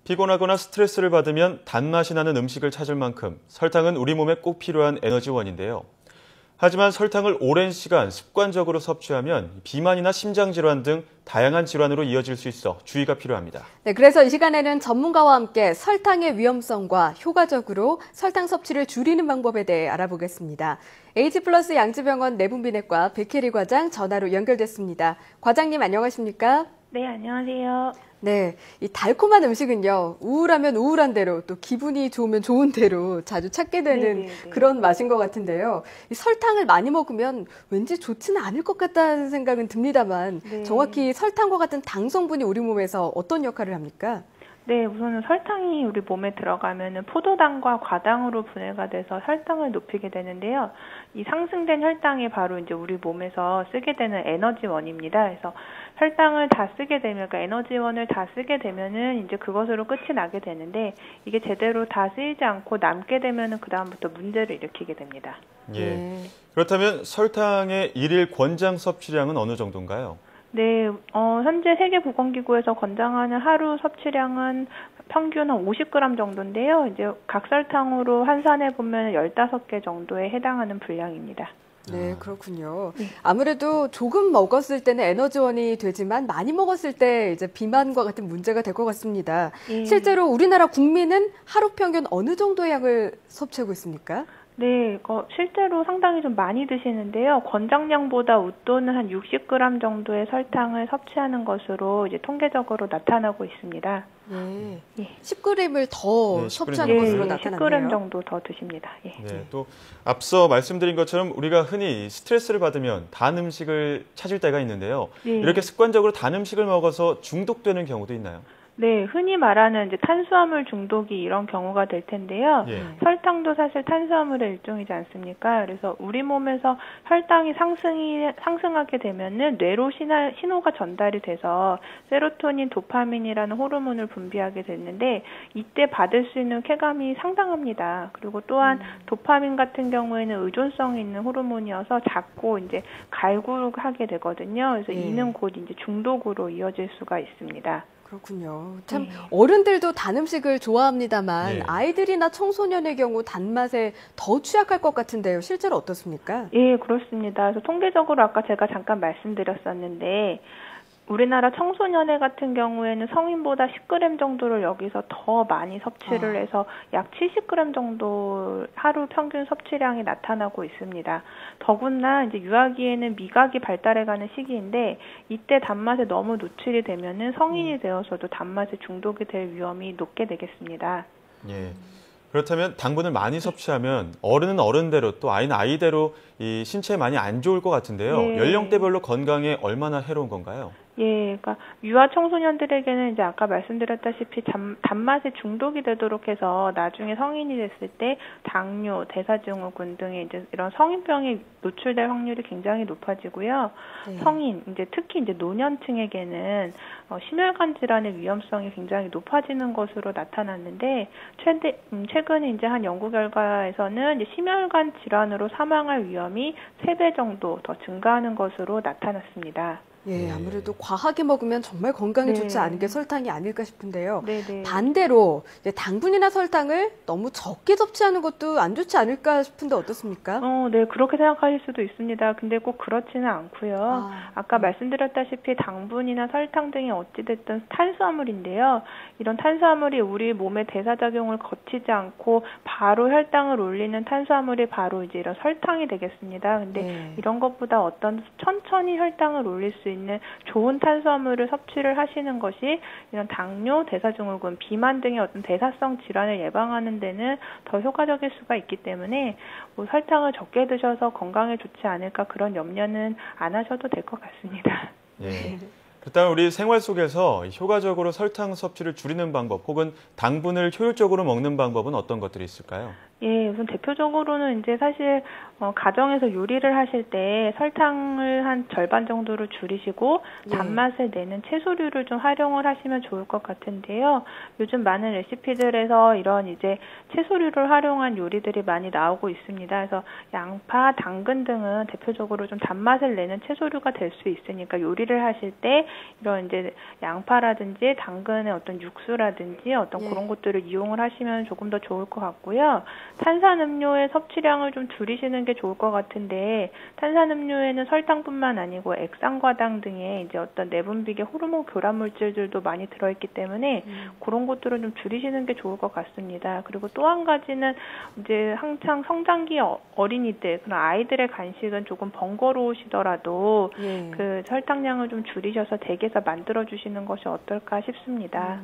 피곤하거나 스트레스를 받으면 단맛이 나는 음식을 찾을 만큼 설탕은 우리 몸에 꼭 필요한 에너지원인데요. 하지만 설탕을 오랜 시간 습관적으로 섭취하면 비만이나 심장질환 등 다양한 질환으로 이어질 수 있어 주의가 필요합니다. 네, 그래서 이 시간에는 전문가와 함께 설탕의 위험성과 효과적으로 설탕 섭취를 줄이는 방법에 대해 알아보겠습니다. H플러스 양지병원 내분비내과 백혜리 과장 전화로 연결됐습니다. 과장님 안녕하십니까? 네, 안녕하세요. 네, 이 달콤한 음식은요, 우울하면 우울한 대로 또 기분이 좋으면 좋은 대로 자주 찾게 되는 네네네. 그런 맛인 것 같은데요. 이 설탕을 많이 먹으면 왠지 좋지는 않을 것 같다는 생각은 듭니다만 네. 정확히 설탕과 같은 당 성분이 우리 몸에서 어떤 역할을 합니까? 네, 우선은 설탕이 우리 몸에 들어가면은 포도당과 과당으로 분해가 돼서 혈당을 높이게 되는데요. 이 상승된 혈당이 바로 이제 우리 몸에서 쓰게 되는 에너지원입니다. 그래서 혈당을 다 쓰게 되면, 그러니까 에너지원을 다 쓰게 되면은 이제 그것으로 끝이 나게 되는데 이게 제대로 다 쓰이지 않고 남게 되면은 그 다음부터 문제를 일으키게 됩니다. 예. 그렇다면 설탕의 일일 권장 섭취량은 어느 정도인가요? 네, 현재 세계보건기구에서 권장하는 하루 섭취량은 평균 한 50g 정도인데요. 이제 각설탕으로 환산해 보면 15개 정도에 해당하는 분량입니다. 네, 그렇군요. 아무래도 조금 먹었을 때는 에너지원이 되지만 많이 먹었을 때 이제 비만과 같은 문제가 될 것 같습니다. 예. 실제로 우리나라 국민은 하루 평균 어느 정도의 양을 섭취하고 있습니까? 네, 실제로 상당히 좀 많이 드시는데요. 권장량보다 웃도는 한 60g 정도의 설탕을 섭취하는 것으로 이제 통계적으로 나타나고 있습니다. 네. 예. 10g을 더 네, 섭취하는 10g 것으로 예, 나타났네요. 10g 정도 더 드십니다. 예. 네, 또 앞서 말씀드린 것처럼 우리가 흔히 스트레스를 받으면 단 음식을 찾을 때가 있는데요. 예. 이렇게 습관적으로 단 음식을 먹어서 중독되는 경우도 있나요? 네, 흔히 말하는 이제 탄수화물 중독이 이런 경우가 될 텐데요. 예. 설탕도 사실 탄수화물의 일종이지 않습니까? 그래서 우리 몸에서 혈당이 상승하게 되면은 뇌로 신호가 전달이 돼서 세로토닌, 도파민이라는 호르몬을 분비하게 되는데 이때 받을 수 있는 쾌감이 상당합니다. 그리고 또한 도파민 같은 경우에는 의존성이 있는 호르몬이어서 자꾸 이제 갈구하게 되거든요. 그래서 예. 이는 곧 이제 중독으로 이어질 수가 있습니다. 그렇군요. 참 네. 어른들도 단 음식을 좋아합니다만 네. 아이들이나 청소년의 경우 단맛에 더 취약할 것 같은데요. 실제로 어떻습니까? 예, 그렇습니다. 그래서 통계적으로 아까 제가 잠깐 말씀드렸었는데 우리나라 청소년애 같은 경우에는 성인보다 10g 정도를 여기서 더 많이 섭취를 해서 약 70g 정도 하루 평균 섭취량이 나타나고 있습니다. 더구나 이제 유아기에는 미각이 발달해가는 시기인데 이때 단맛에 너무 노출이 되면은 성인이 되어서도 단맛에 중독이 될 위험이 높게 되겠습니다. 예. 그렇다면 당분을 많이 섭취하면 어른은 어른대로 또 아이는 아이대로 이 신체에 많이 안 좋을 것 같은데요. 네. 연령대별로 건강에 얼마나 해로운 건가요? 예, 그러니까 유아 청소년들에게는 이제 아까 말씀드렸다시피 단맛에 중독이 되도록 해서 나중에 성인이 됐을 때 당뇨, 대사증후군 등의 이제 이런 성인병에 노출될 확률이 굉장히 높아지고요. 네. 성인, 이제 특히 이제 노년층에게는 심혈관 질환의 위험성이 굉장히 높아지는 것으로 나타났는데 최근에 이제 한 연구 결과에서는 이제 심혈관 질환으로 사망할 위험이 3배 정도 더 증가하는 것으로 나타났습니다. 예, 아무래도 과하게 먹으면 정말 건강에 네. 좋지 않은 게 설탕이 아닐까 싶은데요. 네네. 반대로 이제 당분이나 설탕을 너무 적게 섭취하는 것도 안 좋지 않을까 싶은데 어떻습니까? 네, 그렇게 생각하실 수도 있습니다. 근데 꼭 그렇지는 않고요. 아까 말씀드렸다시피 당분이나 설탕 등이 어찌됐든 탄수화물인데요. 이런 탄수화물이 우리 몸의 대사작용을 거치지 않고 바로 혈당을 올리는 탄수화물이 바로 이제 이런 설탕이 되겠습니다. 근데 네. 이런 것보다 어떤 천천히 혈당을 올릴 수 있는 좋은 탄수화물을 섭취를 하시는 것이 이런 당뇨, 대사증후군, 비만 등의 어떤 대사성 질환을 예방하는 데는 더 효과적일 수가 있기 때문에 뭐 설탕을 적게 드셔서 건강에 좋지 않을까 그런 염려는 안 하셔도 될 것 같습니다. 예. 그렇다면 우리 생활 속에서 효과적으로 설탕 섭취를 줄이는 방법 혹은 당분을 효율적으로 먹는 방법은 어떤 것들이 있을까요? 예, 우선 대표적으로는 이제 사실 가정에서 요리를 하실 때 설탕을 한 절반 정도로 줄이시고 예. 단맛을 내는 채소류를 좀 활용을 하시면 좋을 것 같은데요. 요즘 많은 레시피들에서 이런 이제 채소류를 활용한 요리들이 많이 나오고 있습니다. 그래서 양파, 당근 등은 대표적으로 좀 단맛을 내는 채소류가 될 수 있으니까 요리를 하실 때 이런 이제 양파라든지 당근의 어떤 육수라든지 어떤 예. 그런 것들을 이용을 하시면 조금 더 좋을 것 같고요. 탄산음료의 섭취량을 좀 줄이시는 게 좋을 것 같은데 탄산음료에는 설탕뿐만 아니고 액상과당 등의 이제 어떤 내분비계 호르몬 교란 물질들도 많이 들어있기 때문에 그런 것들은 좀 줄이시는 게 좋을 것 같습니다. 그리고 또 한 가지는 이제 한창 성장기 어린이들 그런 아이들의 간식은 조금 번거로우시더라도 예. 그 설탕량을 좀 줄이셔서 댁에서 만들어 주시는 것이 어떨까 싶습니다.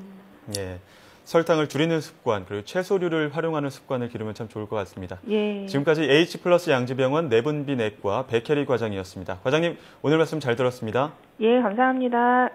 예, 설탕을 줄이는 습관, 그리고 채소류를 활용하는 습관을 기르면 참 좋을 것 같습니다. 예. 지금까지 H+ 양지병원 내분비내과 백혜리 과장이었습니다. 과장님, 오늘 말씀 잘 들었습니다. 예, 감사합니다.